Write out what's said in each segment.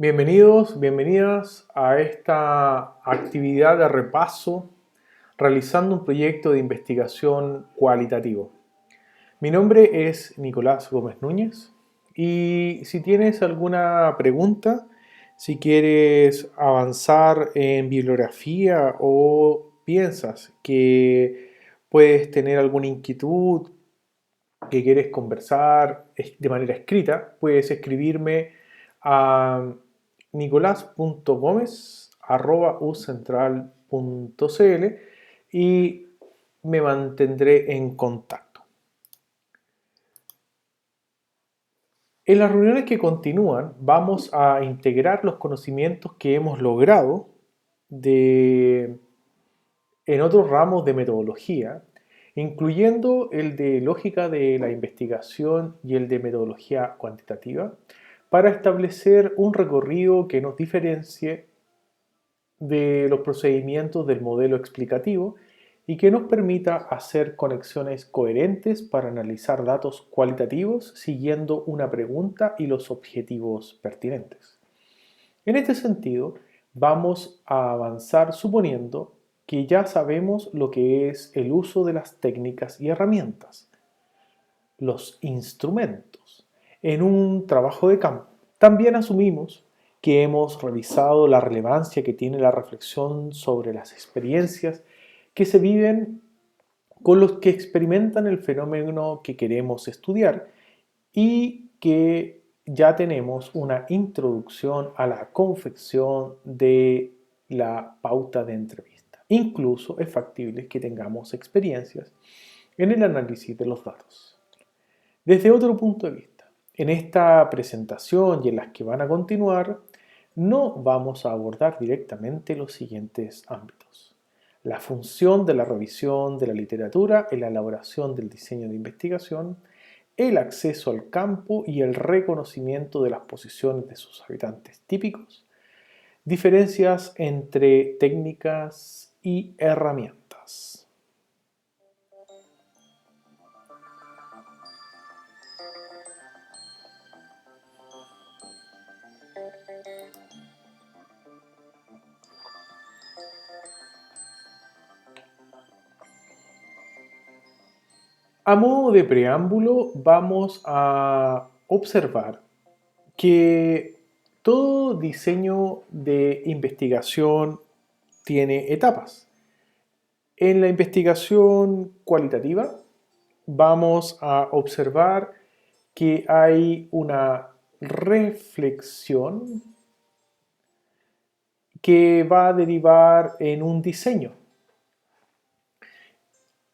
Bienvenidos, bienvenidas a esta actividad de repaso realizando un proyecto de investigación cualitativo. Mi nombre es Nicolás Gómez Núñez y si tienes alguna pregunta, si quieres avanzar en bibliografía o piensas que puedes tener alguna inquietud, que quieres conversar de manera escrita, puedes escribirme a nicolas.gomez@ucentral.cl y me mantendré en contacto. En las reuniones que continúan vamos a integrar los conocimientos que hemos logrado en otros ramos de metodología, incluyendo el de lógica de la investigación y el de metodología cuantitativa, para establecer un recorrido que nos diferencie de los procedimientos del modelo explicativo y que nos permita hacer conexiones coherentes para analizar datos cualitativos siguiendo una pregunta y los objetivos pertinentes. En este sentido, vamos a avanzar suponiendo que ya sabemos lo que es el uso de las técnicas y herramientas, los instrumentos, en un trabajo de campo. También asumimos que hemos revisado la relevancia que tiene la reflexión sobre las experiencias que se viven con los que experimentan el fenómeno que queremos estudiar y que ya tenemos una introducción a la confección de la pauta de entrevista. Incluso es factible que tengamos experiencias en el análisis de los datos. Desde otro punto de vista, en esta presentación y en las que van a continuar, no vamos a abordar directamente los siguientes ámbitos: la función de la revisión de la literatura en la elaboración del diseño de investigación, el acceso al campo y el reconocimiento de las posiciones de sus habitantes típicos, diferencias entre técnicas y herramientas. A modo de preámbulo, vamos a observar que todo diseño de investigación tiene etapas. En la investigación cualitativa vamos a observar que hay una reflexión que va a derivar en un diseño.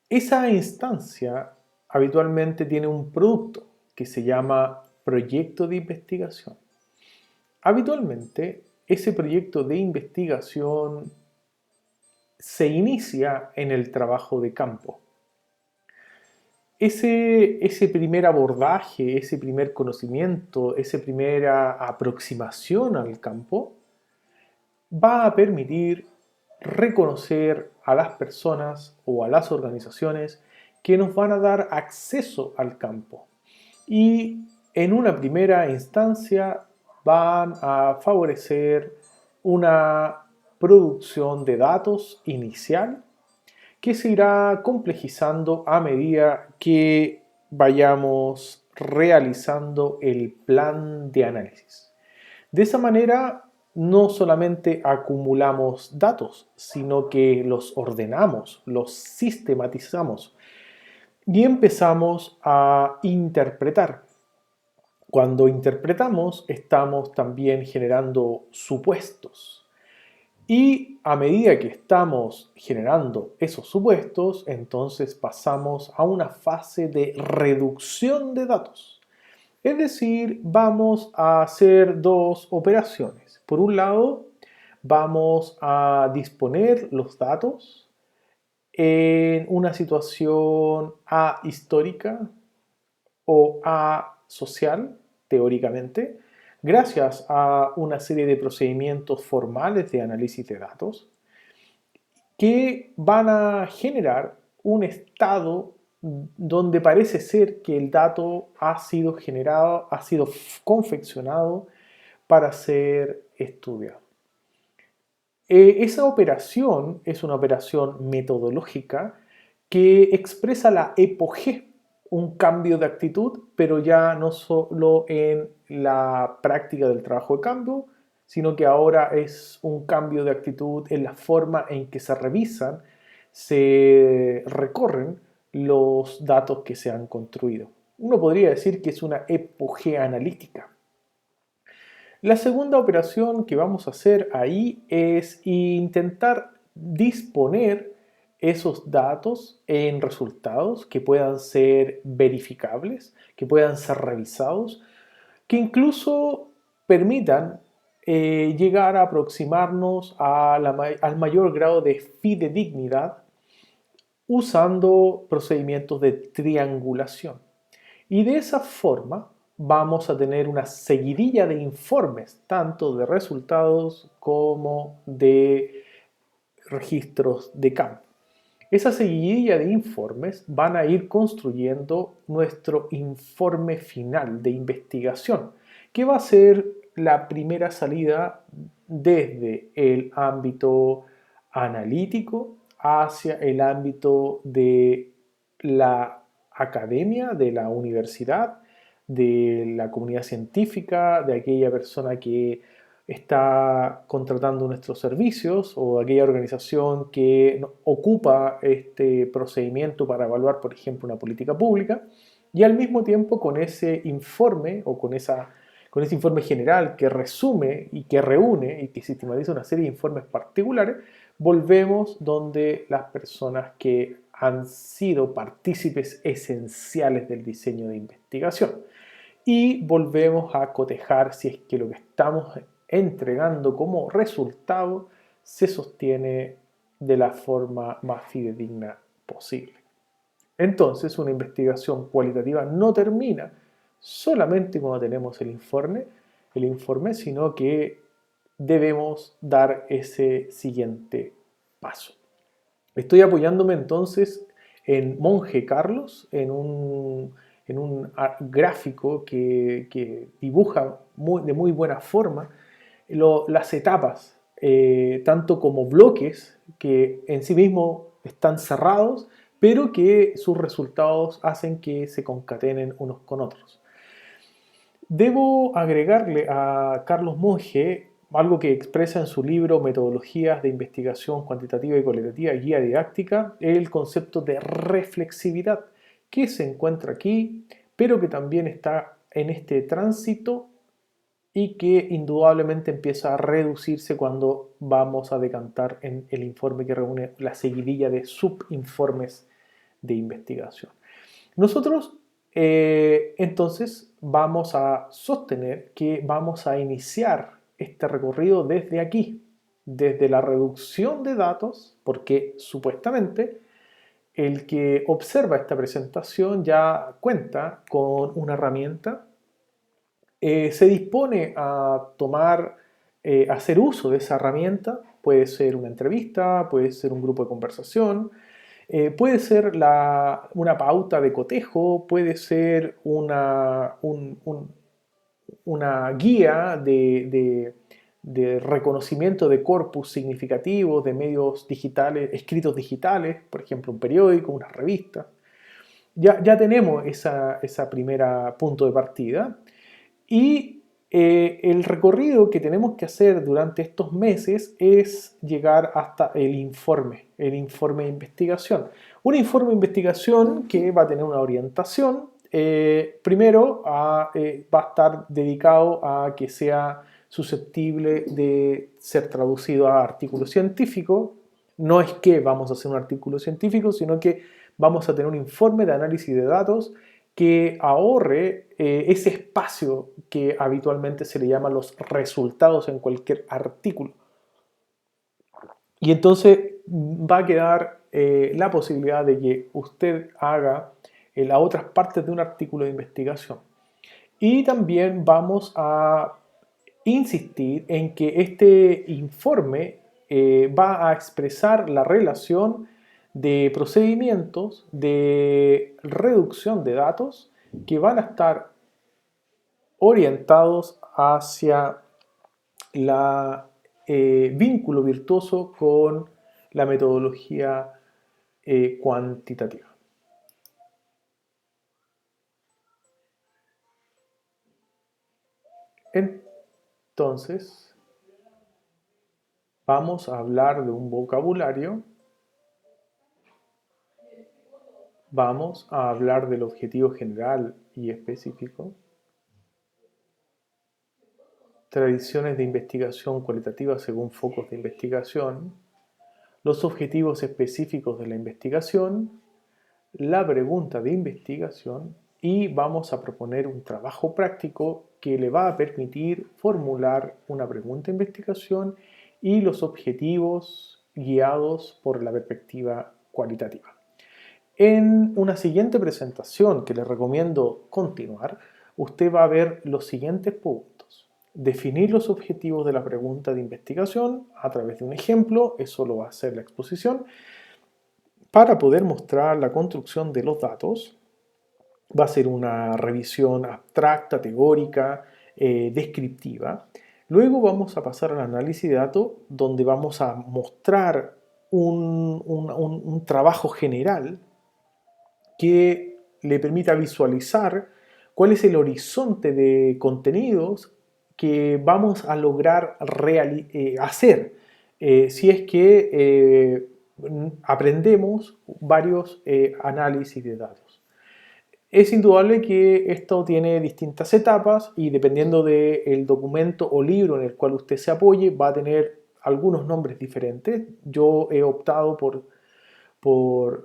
Esa instancia habitualmente tiene un producto que se llama proyecto de investigación. Habitualmente, ese proyecto de investigación se inicia en el trabajo de campo. Ese primer abordaje, ese primer conocimiento, esa primera aproximación al campo va a permitir reconocer a las personas o a las organizaciones que nos van a dar acceso al campo y en una primera instancia van a favorecer una producción de datos inicial que se irá complejizando a medida que vayamos realizando el plan de análisis. De esa manera, no solamente acumulamos datos, sino que los ordenamos, los sistematizamos y empezamos a interpretar. Cuando interpretamos, estamos también generando supuestos. Y a medida que estamos generando esos supuestos, entonces pasamos a una fase de reducción de datos. Es decir, vamos a hacer dos operaciones. Por un lado, vamos a disponer los datos en una situación ahistórica o asocial, teóricamente, gracias a una serie de procedimientos formales de análisis de datos que van a generar un estado donde parece ser que el dato ha sido generado, ha sido confeccionado para ser estudiado. Esa operación es una operación metodológica que expresa la epogé, un cambio de actitud, pero ya no solo en la práctica del trabajo de cambio, sino que ahora es un cambio de actitud en la forma en que se revisan, se recorren los datos que se han construido. Uno podría decir que es una epogé analítica. La segunda operación que vamos a hacer ahí es intentar disponer esos datos en resultados que puedan ser verificables, que puedan ser revisados, que incluso permitan llegar a aproximarnos al mayor grado de fidedignidad usando procedimientos de triangulación. Y de esa forma vamos a tener una seguidilla de informes, tanto de resultados como de registros de campo. Esa seguidilla de informes van a ir construyendo nuestro informe final de investigación, que va a ser la primera salida desde el ámbito analítico hacia el ámbito de la academia, de la universidad, de la comunidad científica, de aquella persona que está contratando nuestros servicios o aquella organización que ocupa este procedimiento para evaluar, por ejemplo, una política pública, y al mismo tiempo con ese informe o con ese informe general que resume y que reúne y que sistematiza una serie de informes particulares, volvemos donde las personas que han sido partícipes esenciales del diseño de investigación y volvemos a cotejar si es que lo que estamos entregando como resultado se sostiene de la forma más fidedigna posible. Entonces, una investigación cualitativa no termina solamente cuando tenemos el informe, sino que debemos dar ese siguiente paso. Estoy apoyándome entonces en Monje Carlos, en un gráfico que dibuja de muy buena forma las etapas, tanto como bloques que en sí mismos están cerrados, pero que sus resultados hacen que se concatenen unos con otros. Debo agregarle a Carlos Monge algo que expresa en su libro Metodologías de Investigación Cuantitativa y Cualitativa, Guía Didáctica, el concepto de reflexividad, que se encuentra aquí, pero que también está en este tránsito y que indudablemente empieza a reducirse cuando vamos a decantar en el informe que reúne la seguidilla de subinformes de investigación. Nosotros entonces vamos a sostener que vamos a iniciar este recorrido desde aquí, desde la reducción de datos, porque supuestamente el que observa esta presentación ya cuenta con una herramienta, se dispone a hacer uso de esa herramienta, puede ser una entrevista, puede ser un grupo de conversación, puede ser una pauta de cotejo, puede ser una guía de reconocimiento de corpus significativos, de medios digitales, escritos digitales, por ejemplo, un periódico, una revista. Ya tenemos esa primera punto de partida y el recorrido que tenemos que hacer durante estos meses es llegar hasta el informe de investigación. Un informe de investigación que va a tener una orientación. Primero va a estar dedicado a que sea susceptible de ser traducido a artículo científico. No es que vamos a hacer un artículo científico, sino que vamos a tener un informe de análisis de datos que ahorre ese espacio que habitualmente se le llama los resultados en cualquier artículo. Y entonces va a quedar la posibilidad de que usted haga las otras partes de un artículo de investigación. Y también vamos a insistir en que este informe va a expresar la relación de procedimientos de reducción de datos que van a estar orientados hacia la vínculo virtuoso con la metodología cuantitativa. Entonces, vamos a hablar de un vocabulario, vamos a hablar del objetivo general y específico, tradiciones de investigación cualitativa según focos de investigación, los objetivos específicos de la investigación, la pregunta de investigación y vamos a proponer un trabajo práctico que le va a permitir formular una pregunta de investigación y los objetivos guiados por la perspectiva cualitativa. En una siguiente presentación que les recomiendo continuar, usted va a ver los siguientes puntos. Definir los objetivos de la pregunta de investigación a través de un ejemplo, eso lo va a hacer la exposición, para poder mostrar la construcción de los datos. Va a ser una revisión abstracta, teórica, descriptiva. Luego vamos a pasar al análisis de datos, donde vamos a mostrar un trabajo general que le permita visualizar cuál es el horizonte de contenidos que vamos a lograr hacer si es que aprendemos varios análisis de datos. Es indudable que esto tiene distintas etapas y dependiendo del documento o libro en el cual usted se apoye va a tener algunos nombres diferentes. Yo he optado por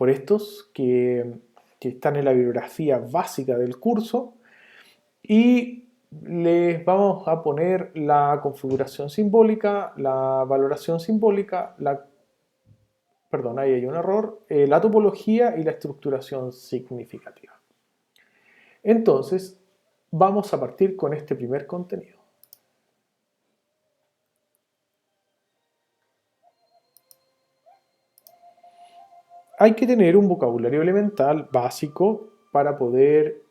estos que están en la bibliografía básica del curso y les vamos a poner la configuración simbólica, la valoración simbólica, perdón, ahí hay un error, la topología y la estructuración significativa. Entonces, vamos a partir con este primer contenido. Hay que tener un vocabulario elemental básico para poder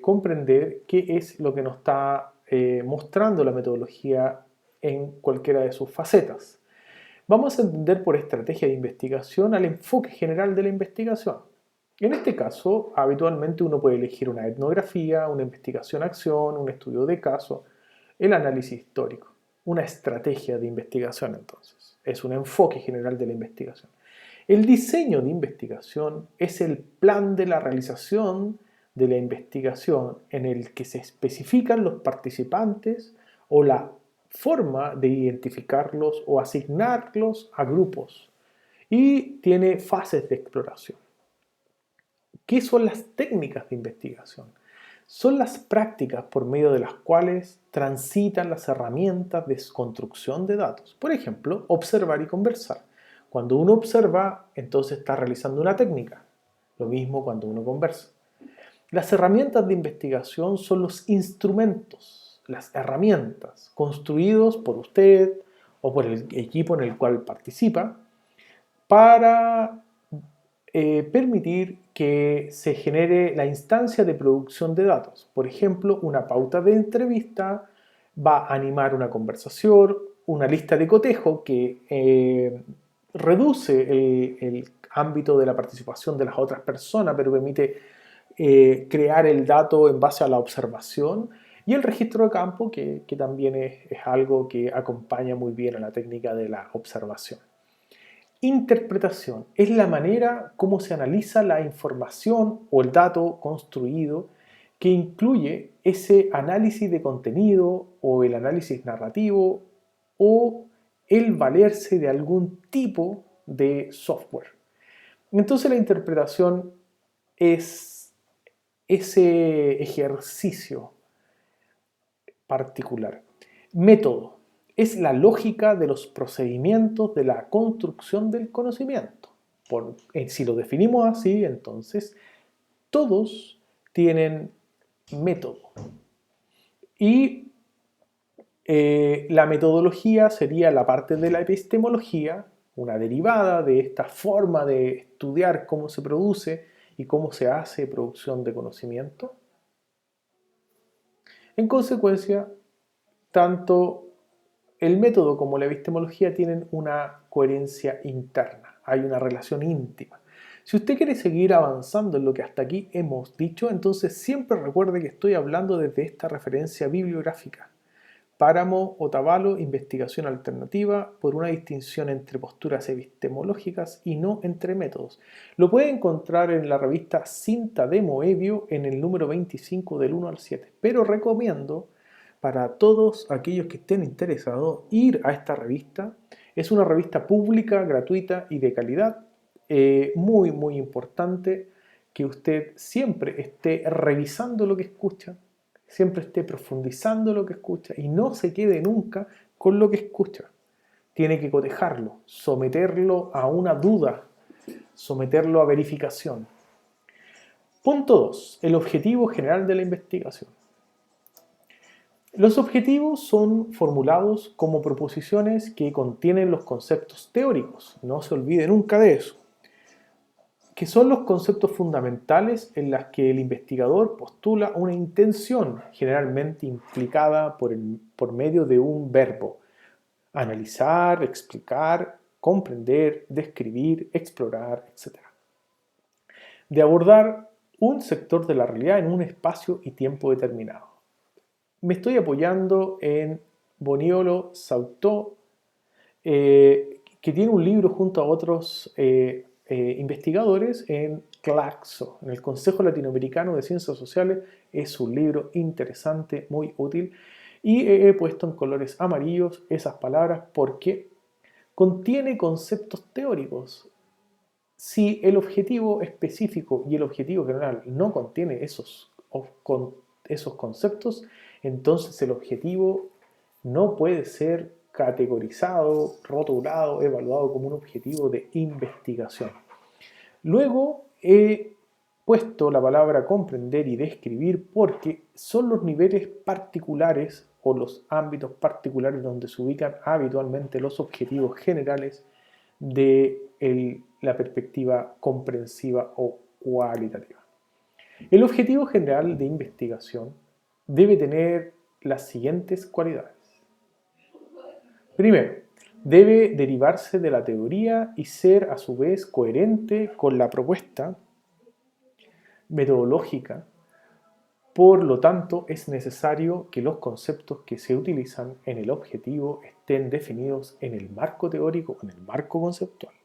comprender qué es lo que nos está mostrando la metodología en cualquiera de sus facetas. Vamos a entender por estrategia de investigación al enfoque general de la investigación. En este caso, habitualmente uno puede elegir una etnografía, una investigación-acción, un estudio de caso, el análisis histórico. Una estrategia de investigación, entonces. Es un enfoque general de la investigación. El diseño de investigación es el plan de la realización de la investigación en el que se especifican los participantes o la forma de identificarlos o asignarlos a grupos y tiene fases de exploración. ¿Qué son las técnicas de investigación? Son las prácticas por medio de las cuales transitan las herramientas de construcción de datos. Por ejemplo, observar y conversar. Cuando uno observa, entonces está realizando una técnica. Lo mismo cuando uno conversa. Las herramientas de investigación son los instrumentos, las herramientas construidos por usted o por el equipo en el cual participa para permitir que se genere la instancia de producción de datos. Por ejemplo, una pauta de entrevista va a animar una conversación, una lista de cotejo que reduce el ámbito de la participación de las otras personas, pero permite crear el dato en base a la observación, y el registro de campo, que también es algo que acompaña muy bien a la técnica de la observación. Interpretación es la manera como se analiza la información o el dato construido que incluye ese análisis de contenido o el análisis narrativo o el valerse de algún tipo de software. Entonces la interpretación es ese ejercicio particular. Método es la lógica de los procedimientos de la construcción del conocimiento. Si lo definimos así, entonces todos tienen método. Y la metodología sería la parte de la epistemología, una derivada de esta forma de estudiar cómo se produce y cómo se hace producción de conocimiento. En consecuencia, tanto el método como la epistemología tienen una coherencia interna, hay una relación íntima. Si usted quiere seguir avanzando en lo que hasta aquí hemos dicho, entonces siempre recuerde que estoy hablando desde esta referencia bibliográfica. Páramo Otavalo, investigación alternativa, por una distinción entre posturas epistemológicas y no entre métodos. Lo puede encontrar en la revista Cinta de Moebio en el número 25 del 1 al 7, pero recomiendo para todos aquellos que estén interesados ir a esta revista. Es una revista pública, gratuita y de calidad, muy importante que usted siempre esté revisando lo que escucha, siempre esté profundizando lo que escucha y no se quede nunca con lo que escucha. Tiene que cotejarlo, someterlo a una duda, someterlo a verificación. Punto 2. El objetivo general de la investigación. Los objetivos son formulados como proposiciones que contienen los conceptos teóricos, no se olvide nunca de eso, que son los conceptos fundamentales en los que el investigador postula una intención, generalmente implicada por medio de un verbo: analizar, explicar, comprender, describir, explorar, etc. De abordar un sector de la realidad en un espacio y tiempo determinado. Me estoy apoyando en Boniolo Sauto, que tiene un libro junto a otros investigadores en CLACSO, en el Consejo Latinoamericano de Ciencias Sociales. Es un libro interesante, muy útil, y he puesto en colores amarillos esas palabras porque contiene conceptos teóricos. Si el objetivo específico y el objetivo general no contiene esos conceptos, entonces el objetivo no puede ser categorizado, rotulado, evaluado como un objetivo de investigación. Luego he puesto la palabra comprender y describir porque son los niveles particulares o los ámbitos particulares donde se ubican habitualmente los objetivos generales de la perspectiva comprensiva o cualitativa. El objetivo general de investigación debe tener las siguientes cualidades. Primero, debe derivarse de la teoría y ser a su vez coherente con la propuesta metodológica. Por lo tanto, es necesario que los conceptos que se utilizan en el objetivo estén definidos en el marco teórico, en el marco conceptual.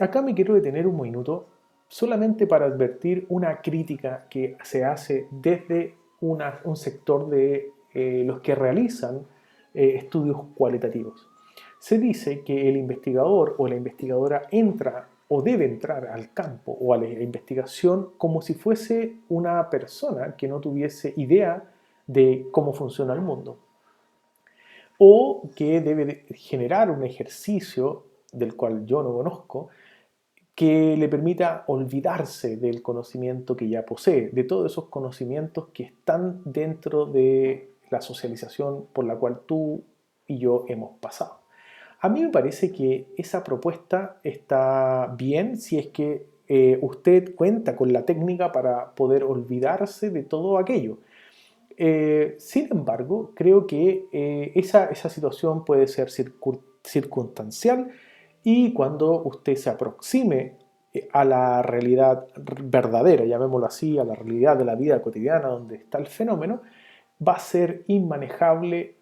Acá me quiero detener un minuto solamente para advertir una crítica que se hace desde un sector de los que realizan estudios cualitativos. Se dice que el investigador o la investigadora entra o debe entrar al campo o a la investigación como si fuese una persona que no tuviese idea de cómo funciona el mundo, o que debe generar un ejercicio del cual yo no conozco, que le permita olvidarse del conocimiento que ya posee, de todos esos conocimientos que están dentro de la socialización por la cual tú y yo hemos pasado. A mí me parece que esa propuesta está bien si es que usted cuenta con la técnica para poder olvidarse de todo aquello. Sin embargo, creo que esa situación puede ser circunstancial, y cuando usted se aproxime a la realidad verdadera, llamémoslo así, a la realidad de la vida cotidiana donde está el fenómeno, va a ser inmanejable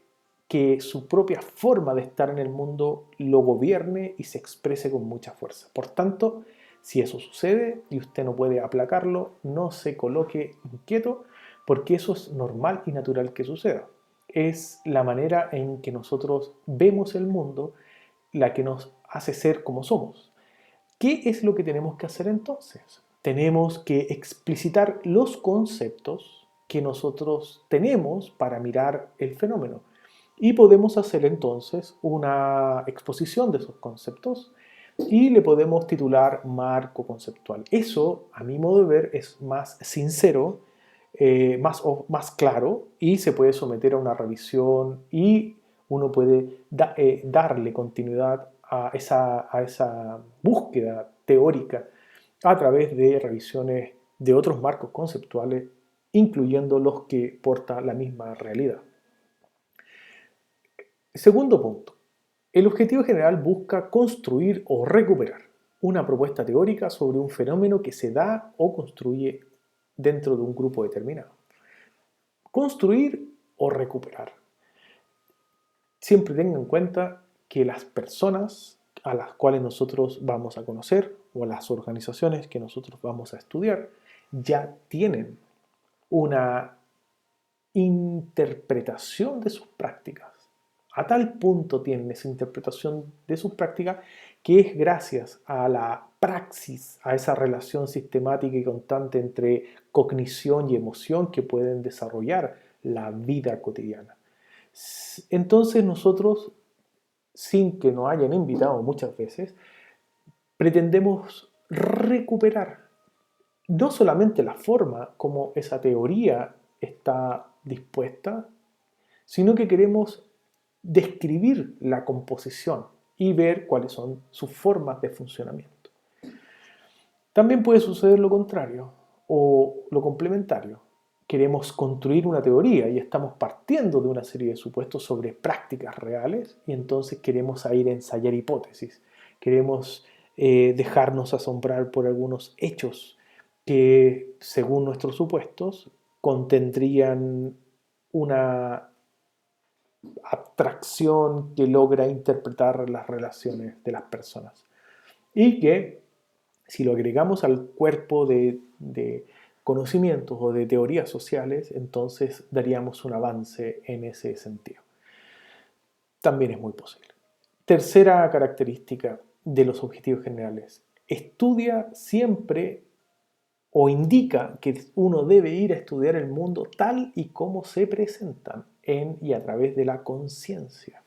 que su propia forma de estar en el mundo lo gobierne y se exprese con mucha fuerza. Por tanto, si eso sucede y usted no puede aplacarlo, no se coloque inquieto, porque eso es normal y natural que suceda. Es la manera en que nosotros vemos el mundo la que nos hace ser como somos. ¿Qué es lo que tenemos que hacer entonces? Tenemos que explicitar los conceptos que nosotros tenemos para mirar el fenómeno. Y podemos hacer entonces una exposición de esos conceptos y le podemos titular marco conceptual. Eso, a mi modo de ver, es más sincero, más claro, y se puede someter a una revisión y uno puede darle continuidad a esa búsqueda teórica a través de revisiones de otros marcos conceptuales, incluyendo los que porta la misma realidad. Segundo punto, el objetivo general busca construir o recuperar una propuesta teórica sobre un fenómeno que se da o construye dentro de un grupo determinado. Construir o recuperar. Siempre tengan en cuenta que las personas a las cuales nosotros vamos a conocer o las organizaciones que nosotros vamos a estudiar ya tienen una interpretación de sus prácticas. A tal punto tienen esa interpretación de sus prácticas que es gracias a la praxis, a esa relación sistemática y constante entre cognición y emoción que pueden desarrollar la vida cotidiana. Entonces nosotros, sin que nos hayan invitado muchas veces, pretendemos recuperar no solamente la forma como esa teoría está dispuesta, sino que queremos describir la composición y ver cuáles son sus formas de funcionamiento. También puede suceder lo contrario o lo complementario. Queremos construir una teoría y estamos partiendo de una serie de supuestos sobre prácticas reales y entonces queremos ir a ensayar hipótesis. Queremos dejarnos asombrar por algunos hechos que, según nuestros supuestos, contendrían una abstracción que logra interpretar las relaciones de las personas. Y que, si lo agregamos al cuerpo de conocimientos o de teorías sociales, entonces daríamos un avance en ese sentido. También es muy posible. Tercera característica de los objetivos generales. Estudia siempre o indica que uno debe ir a estudiar el mundo tal y como se presentan en y a través de la conciencia.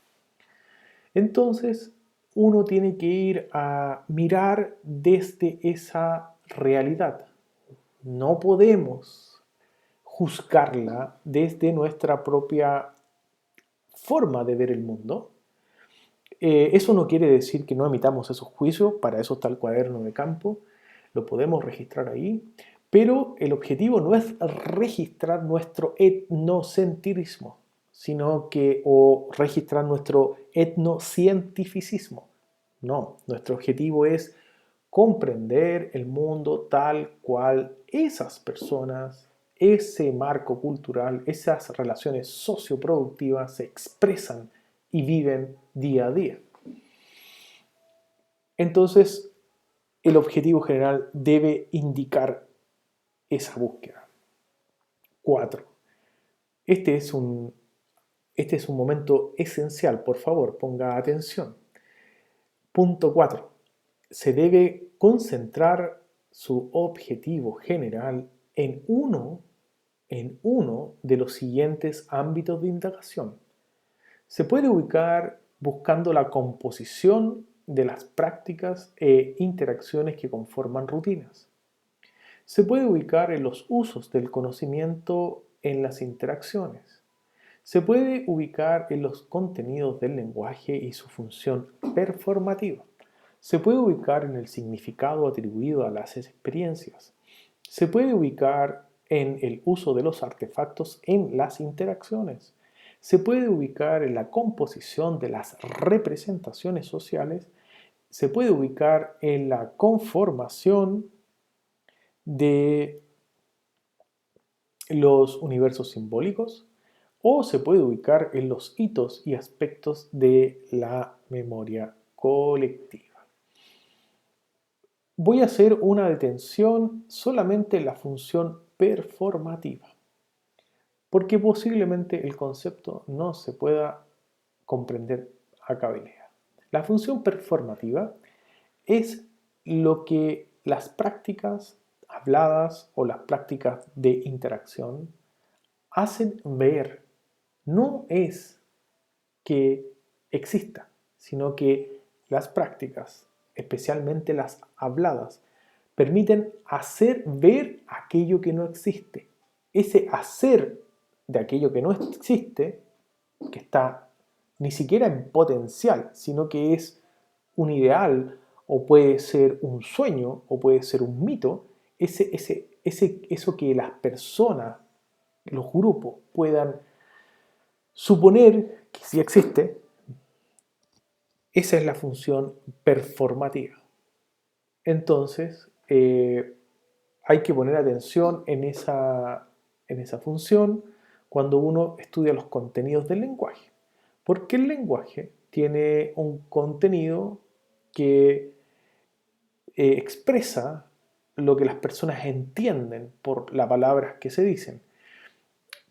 Entonces, uno tiene que ir a mirar desde esa realidad. No podemos juzgarla desde nuestra propia forma de ver el mundo. Eso no quiere decir que no emitamos esos juicios, para eso está el cuaderno de campo, lo podemos registrar ahí, pero el objetivo no es registrar nuestro etnocentrismo, sino que, o registrar nuestro etnocientificismo. No, nuestro objetivo es comprender el mundo tal cual esas personas, ese marco cultural, esas relaciones socioproductivas se expresan y viven día a día. Entonces, el objetivo general debe indicar esa búsqueda. 4. Este es un momento esencial, por favor, ponga atención. Punto 4. Se debe concentrar su objetivo general en uno de los siguientes ámbitos de indagación. Se puede ubicar buscando la composición de las prácticas e interacciones que conforman rutinas. Se puede ubicar en los usos del conocimiento en las interacciones. Se puede ubicar en los contenidos del lenguaje y su función performativa. Se puede ubicar en el significado atribuido a las experiencias. Se puede ubicar en el uso de los artefactos en las interacciones. Se puede ubicar en la composición de las representaciones sociales. Se puede ubicar en la conformación de los universos simbólicos o se puede ubicar en los hitos y aspectos de la memoria colectiva. Voy a hacer una detención solamente en la función performativa, porque posiblemente el concepto no se pueda comprender a cabalidad. La función performativa es lo que las prácticas habladas o las prácticas de interacción hacen ver. No es que exista, sino que las prácticas, especialmente las habladas, permiten hacer ver aquello que no existe. Ese hacer de aquello que no existe, que está ni siquiera en potencial, sino que es un ideal, o puede ser un sueño, o puede ser un mito, eso que las personas, los grupos, puedan suponer que sí existe, esa es la función performativa. Entonces, hay que poner atención en esa función cuando uno estudia los contenidos del lenguaje. Porque el lenguaje tiene un contenido que expresa lo que las personas entienden por las palabras que se dicen.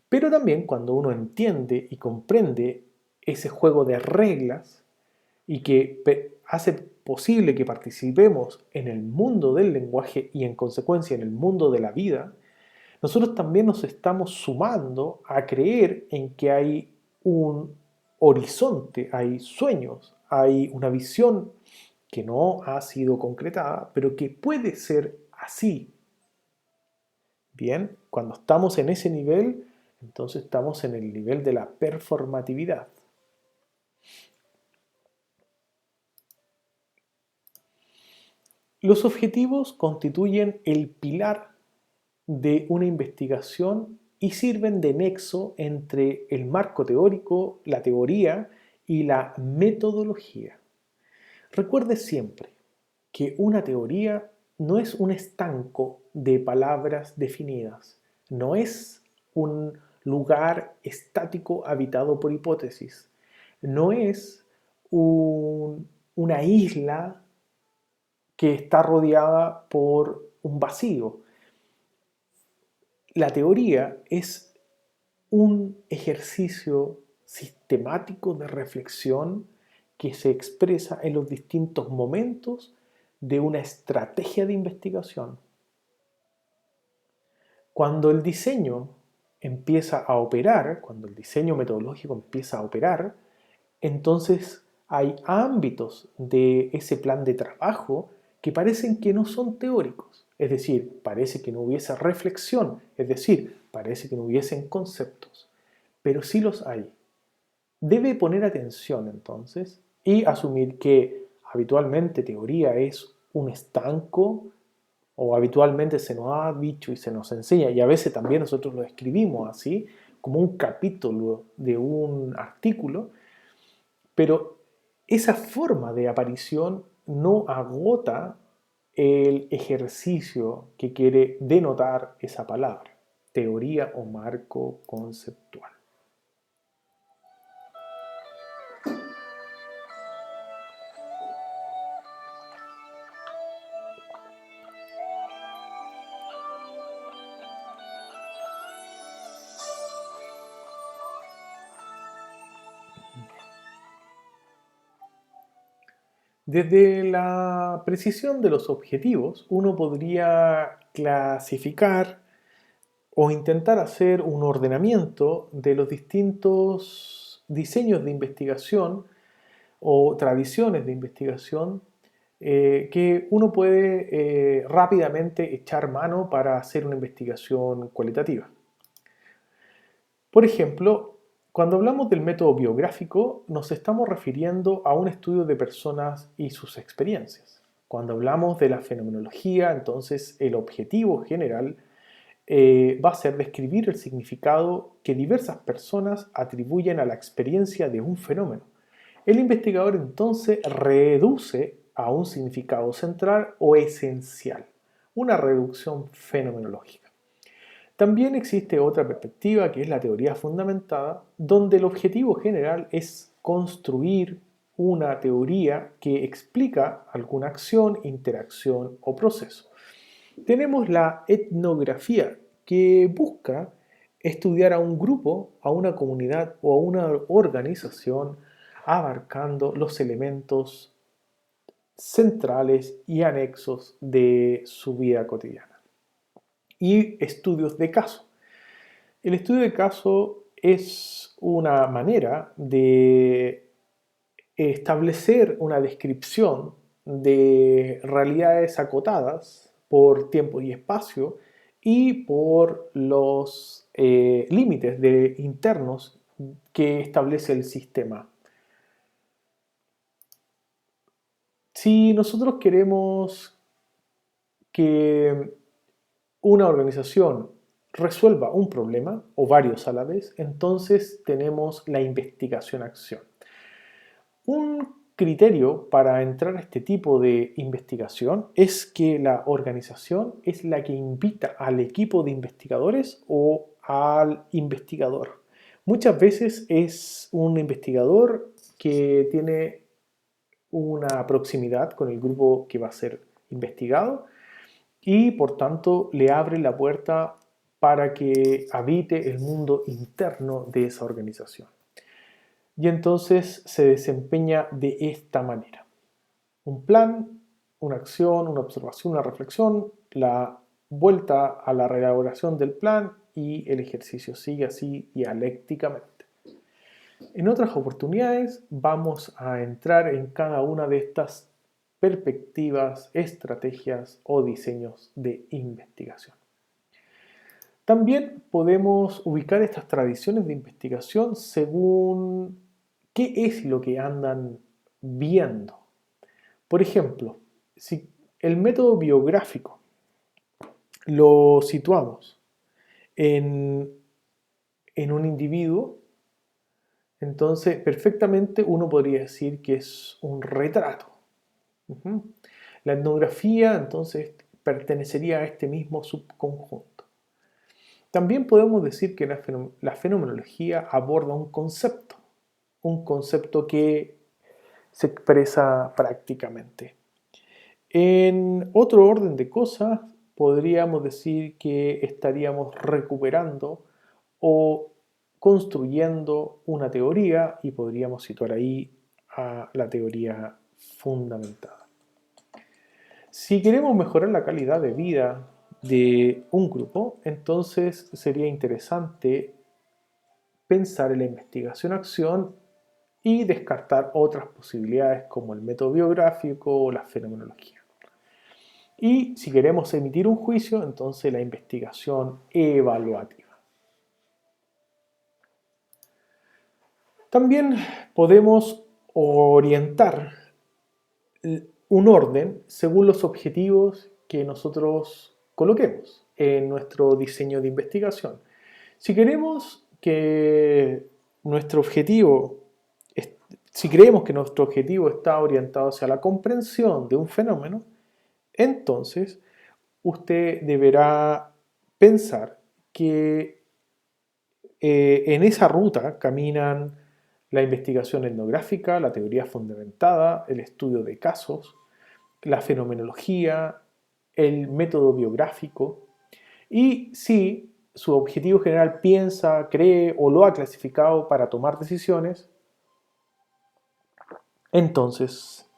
Pero también cuando uno entiende y comprende ese juego de reglas y que hace posible que participemos en el mundo del lenguaje y en consecuencia en el mundo de la vida, nosotros también nos estamos sumando a creer en que hay un horizonte, hay sueños, hay una visión que no ha sido concretada, pero que puede ser así. Bien, cuando estamos en ese nivel, entonces estamos en el nivel de la performatividad. Los objetivos constituyen el pilar de una investigación y sirven de nexo entre el marco teórico, la teoría y la metodología. Recuerde siempre que una teoría no es un estanco de palabras definidas, no es un lugar estático habitado por hipótesis, no es una isla que está rodeada por un vacío. La teoría es un ejercicio sistemático de reflexión que se expresa en los distintos momentos de una estrategia de investigación. Cuando el diseño empieza a operar, cuando el diseño metodológico empieza a operar, entonces hay ámbitos de ese plan de trabajo que parecen que no son teóricos, es decir, parece que no hubiese reflexión, es decir, parece que no hubiesen conceptos, pero sí los hay. Debe poner atención entonces y asumir que habitualmente teoría es un estanco o habitualmente se nos ha dicho y se nos enseña y a veces también nosotros lo escribimos así como un capítulo de un artículo, pero esa forma de aparición no agota el ejercicio que quiere denotar esa palabra, teoría o marco conceptual. Desde la precisión de los objetivos, uno podría clasificar o intentar hacer un ordenamiento de los distintos diseños de investigación o tradiciones de investigación que uno puede rápidamente echar mano para hacer una investigación cualitativa. Por ejemplo, cuando hablamos del método biográfico, nos estamos refiriendo a un estudio de personas y sus experiencias. Cuando hablamos de la fenomenología, entonces el objetivo general va a ser describir el significado que diversas personas atribuyen a la experiencia de un fenómeno. El investigador entonces reduce a un significado central o esencial, una reducción fenomenológica. También existe otra perspectiva que es la teoría fundamentada, donde el objetivo general es construir una teoría que explica alguna acción, interacción o proceso. Tenemos la etnografía, que busca estudiar a un grupo, a una comunidad o a una organización, abarcando los elementos centrales y anexos de su vida cotidiana. Y estudios de caso. El estudio de caso es una manera de establecer una descripción de realidades acotadas por tiempo y espacio y por los límites internos que establece el sistema. Si nosotros queremos que una organización resuelva un problema, o varios a la vez, entonces tenemos la investigación-acción. Un criterio para entrar a este tipo de investigación es que la organización es la que invita al equipo de investigadores o al investigador. Muchas veces es un investigador que tiene una proximidad con el grupo que va a ser investigado y por tanto le abre la puerta para que habite el mundo interno de esa organización. Y entonces se desempeña de esta manera. Un plan, una acción, una observación, una reflexión, la vuelta a la reelaboración del plan y el ejercicio sigue así dialécticamente. En otras oportunidades vamos a entrar en cada una de estas perspectivas, estrategias o diseños de investigación. También podemos ubicar estas tradiciones de investigación según qué es lo que andan viendo. Por ejemplo, si el método biográfico lo situamos en, un individuo, entonces perfectamente uno podría decir que es un retrato. La etnografía entonces pertenecería a este mismo subconjunto. También podemos decir que la fenomenología aborda un concepto que se expresa prácticamente. En otro orden de cosas, podríamos decir que estaríamos recuperando o construyendo una teoría y podríamos situar ahí a la teoría fundamentada. Si queremos mejorar la calidad de vida de un grupo, entonces sería interesante pensar en la investigación-acción y descartar otras posibilidades como el método biográfico o la fenomenología. Y si queremos emitir un juicio, entonces la investigación evaluativa. También podemos orientar un orden según los objetivos que nosotros coloquemos en nuestro diseño de investigación. Si queremos que nuestro objetivo, si creemos que nuestro objetivo está orientado hacia la comprensión de un fenómeno, entonces usted deberá pensar que en esa ruta caminan la investigación etnográfica, la teoría fundamentada, el estudio de casos, la fenomenología, el método biográfico, y si su objetivo general piensa, cree o lo ha clasificado para tomar decisiones, entonces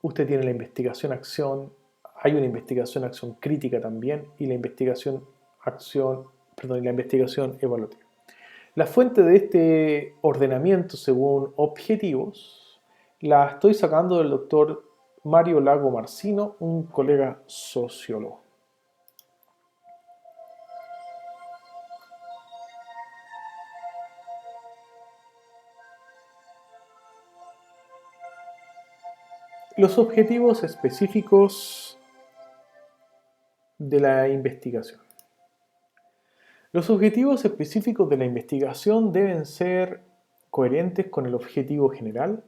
usted tiene la investigación-acción, hay una investigación-acción crítica también y la investigación evaluativa. La fuente de este ordenamiento según objetivos la estoy sacando del doctor Mario Lago Marcino, un colega sociólogo. Los objetivos específicos de la investigación. Los objetivos específicos de la investigación deben ser coherentes con el objetivo general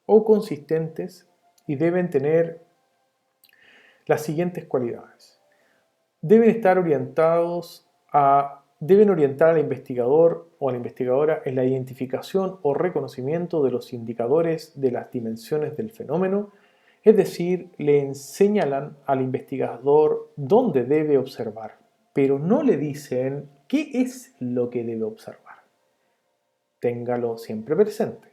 o consistentes y deben tener las siguientes cualidades. Deben orientar al investigador o a la investigadora en la identificación o reconocimiento de los indicadores de las dimensiones del fenómeno, es decir, le señalan al investigador dónde debe observar, pero no le dicen qué es lo que debe observar. Téngalo siempre presente.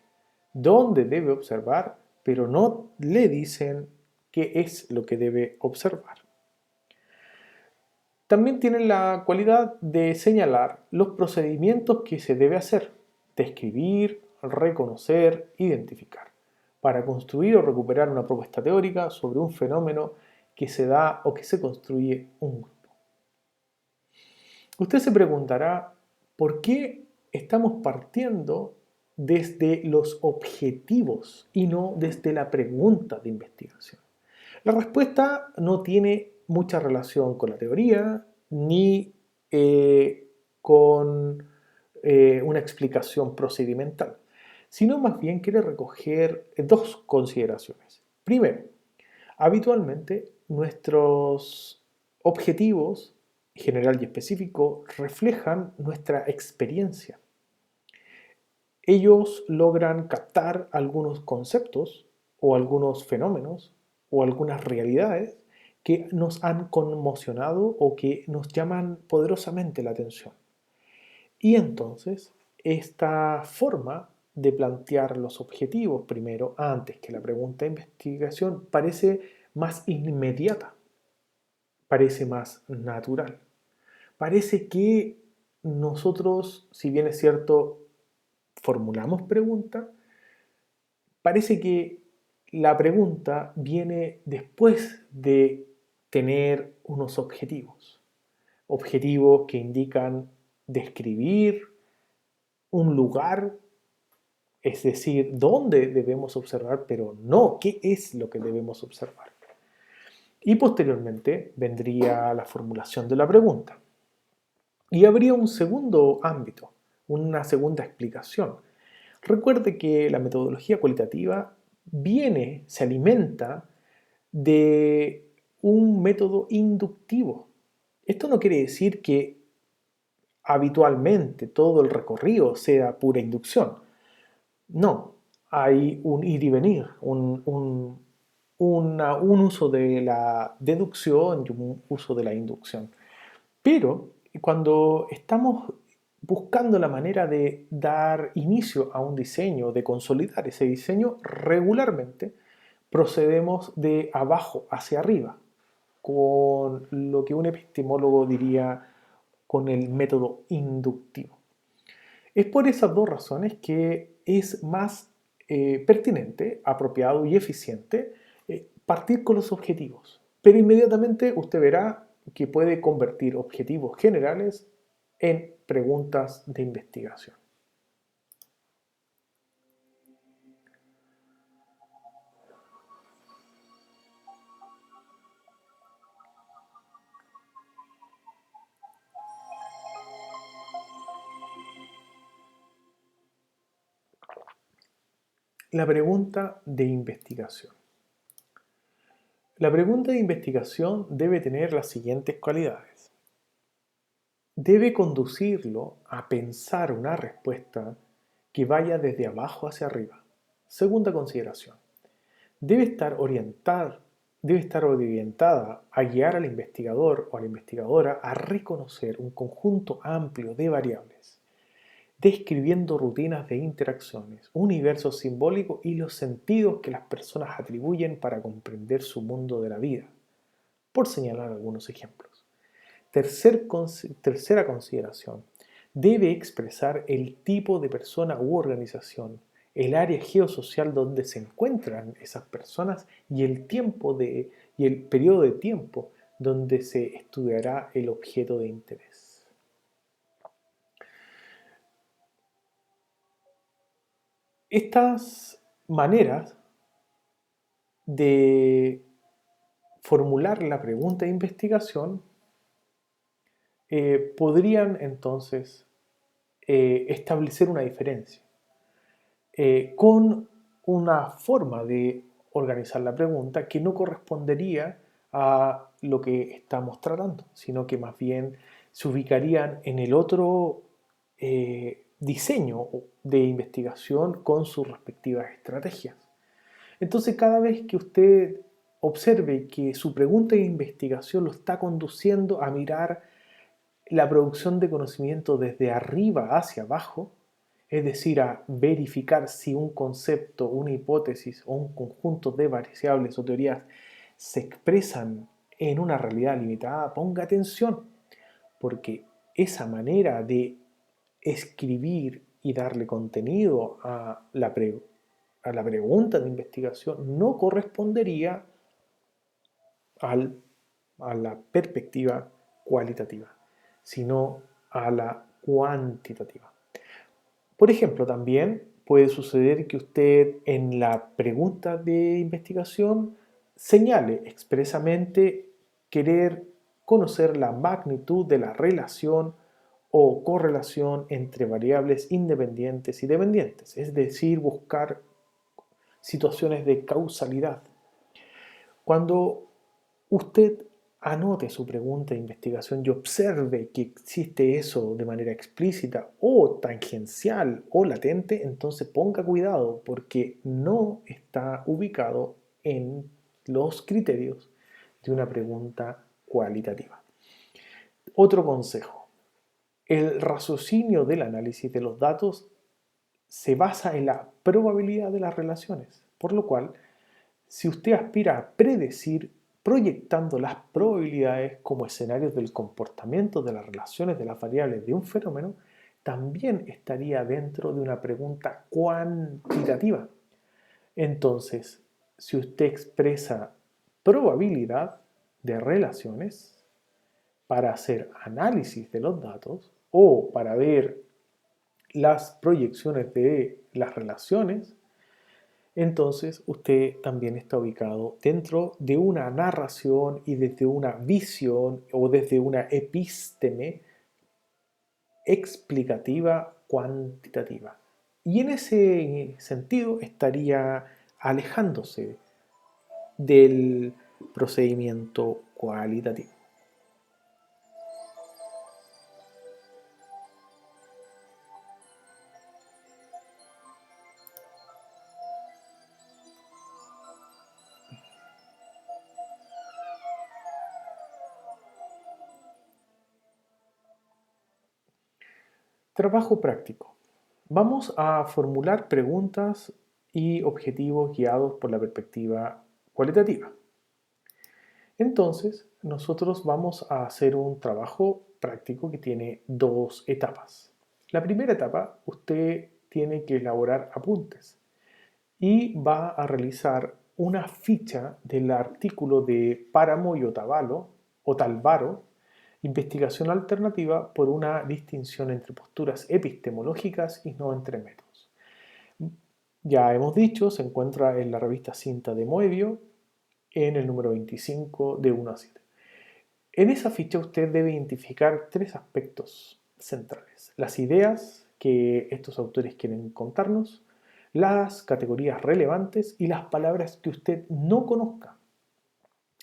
Dónde debe observar, pero no le dicen qué es lo que debe observar. También tienen la cualidad de señalar los procedimientos que se debe hacer, describir, reconocer, identificar, para construir o recuperar una propuesta teórica sobre un fenómeno que se da o que se construye un grupo. Usted se preguntará, ¿por qué estamos partiendo desde los objetivos y no desde la pregunta de investigación? La respuesta no tiene mucha relación con la teoría ni con una explicación procedimental, sino más bien quiere recoger dos consideraciones. Primero, habitualmente nuestros objetivos, general y específico, reflejan nuestra experiencia. Ellos logran captar algunos conceptos o algunos fenómenos o algunas realidades que nos han conmocionado o que nos llaman poderosamente la atención. Y entonces, esta forma de plantear los objetivos primero, antes que la pregunta de investigación, parece más inmediata, parece más natural. Parece que nosotros, si bien es cierto, formulamos preguntas, parece que la pregunta viene después de tener unos objetivos. Objetivos que indican describir un lugar, es decir, dónde debemos observar, pero no qué es lo que debemos observar. Y posteriormente vendría la formulación de la pregunta. Y habría un segundo ámbito, una segunda explicación. Recuerde que la metodología cualitativa se alimenta de un método inductivo. Esto no quiere decir que habitualmente todo el recorrido sea pura inducción. No, hay un ir y venir, un uso de la deducción y un uso de la inducción. Pero cuando estamos buscando la manera de dar inicio a un diseño, de consolidar ese diseño, regularmente procedemos de abajo hacia arriba, con lo que un epistemólogo diría con el método inductivo. Es por esas dos razones que es más pertinente, apropiado y eficiente partir con los objetivos. Pero inmediatamente usted verá que puede convertir objetivos generales en preguntas de investigación. La pregunta de investigación. La pregunta de investigación debe tener las siguientes cualidades. Debe conducirlo a pensar una respuesta que vaya desde abajo hacia arriba. Segunda consideración. Debe estar orientada a guiar al investigador o a la investigadora a reconocer un conjunto amplio de variables, describiendo rutinas de interacciones, universos simbólicos y los sentidos que las personas atribuyen para comprender su mundo de la vida, por señalar algunos ejemplos. Tercera consideración. Debe expresar el tipo de persona u organización, el área geosocial donde se encuentran esas personas y y el periodo de tiempo donde se estudiará el objeto de interés. Estas maneras de formular la pregunta de investigación podrían entonces establecer una diferencia con una forma de organizar la pregunta que no correspondería a lo que estamos tratando, sino que más bien se ubicarían en el otro diseño de investigación con sus respectivas estrategias. Entonces, cada vez que usted observe que su pregunta de investigación lo está conduciendo a mirar la producción de conocimiento desde arriba hacia abajo, es decir, a verificar si un concepto, una hipótesis o un conjunto de variables o teorías se expresan en una realidad limitada, ponga atención, porque esa manera de escribir y darle contenido a a la pregunta de investigación no correspondería al, a la perspectiva cualitativa, sino a la cuantitativa. Por ejemplo, también puede suceder que usted en la pregunta de investigación señale expresamente querer conocer la magnitud de la relación o correlación entre variables independientes y dependientes, es decir, buscar situaciones de causalidad. Cuando usted anote su pregunta de investigación y observe que existe eso de manera explícita o tangencial o latente, entonces ponga cuidado porque no está ubicado en los criterios de una pregunta cualitativa. Otro consejo: el raciocinio del análisis de los datos se basa en la probabilidad de las relaciones, por lo cual, si usted aspira a predecir proyectando las probabilidades como escenarios del comportamiento de las relaciones de las variables de un fenómeno, también estaría dentro de una pregunta cuantitativa. Entonces, si usted expresa probabilidad de relaciones para hacer análisis de los datos o para ver las proyecciones de las relaciones, entonces usted también está ubicado dentro de una narración y desde una visión o desde una epísteme explicativa cuantitativa. Y en ese sentido estaría alejándose del procedimiento cualitativo. Trabajo práctico. Vamos a formular preguntas y objetivos guiados por la perspectiva cualitativa. Entonces, nosotros vamos a hacer un trabajo práctico que tiene dos etapas. La primera etapa, usted tiene que elaborar apuntes y va a realizar una ficha del artículo de Páramo y Otalvaro, investigación alternativa por una distinción entre posturas epistemológicas y no entre métodos. Ya hemos dicho, se encuentra en la revista Cinta de Moebius, en el número 25 de 1 a 7. En esa ficha usted debe identificar tres aspectos centrales: las ideas que estos autores quieren contarnos, las categorías relevantes y las palabras que usted no conozca.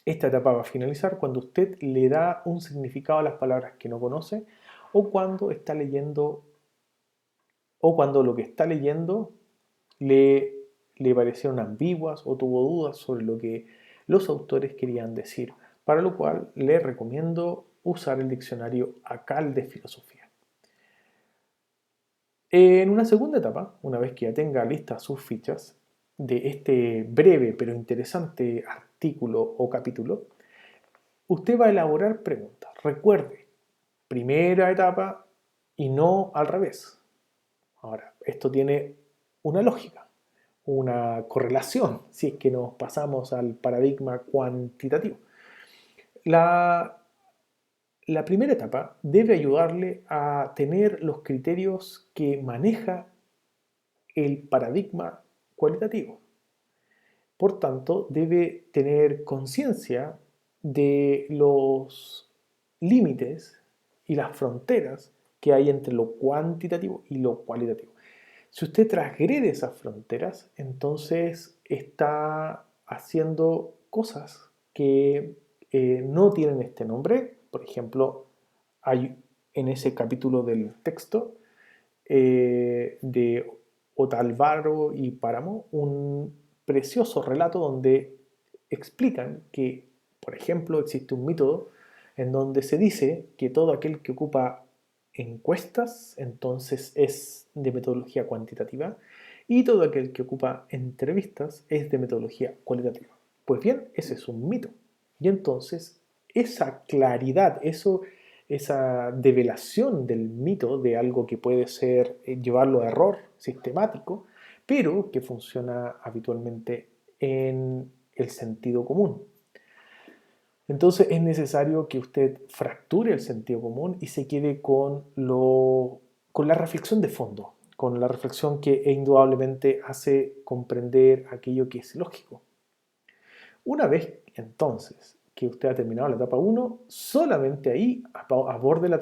Esta etapa va a finalizar cuando usted le da un significado a las palabras que no conoce o cuando está leyendo o cuando lo que está leyendo le parecieron ambiguas o tuvo dudas sobre lo que los autores querían decir, para lo cual le recomiendo usar el diccionario ACAL de filosofía. En una segunda etapa, una vez que ya tenga listas sus fichas de este breve pero interesante artículo o capítulo, usted va a elaborar preguntas. Recuerde, primera etapa y no al revés. Ahora, esto tiene una lógica, una correlación, si es que nos pasamos al paradigma cuantitativo. La primera etapa debe ayudarle a tener los criterios que maneja el paradigma cualitativo. Por tanto, debe tener conciencia de los límites y las fronteras que hay entre lo cuantitativo y lo cualitativo. Si usted transgrede esas fronteras, entonces está haciendo cosas que no tienen este nombre. Por ejemplo, hay en ese capítulo del texto de Otalvaro y Páramo un precioso relato donde explican que, por ejemplo, existe un método en donde se dice que todo aquel que ocupa encuestas entonces es de metodología cuantitativa y todo aquel que ocupa entrevistas es de metodología cualitativa. Pues bien, ese es un mito. Y entonces esa claridad, esa develación del mito de algo que puede ser llevarlo a error sistemático, pero que funciona habitualmente en el sentido común. Entonces es necesario que usted fracture el sentido común y se quede con la reflexión de fondo, con la reflexión que indudablemente hace comprender aquello que es lógico. Una vez entonces que usted ha terminado la etapa 1, solamente ahí aborde la etapa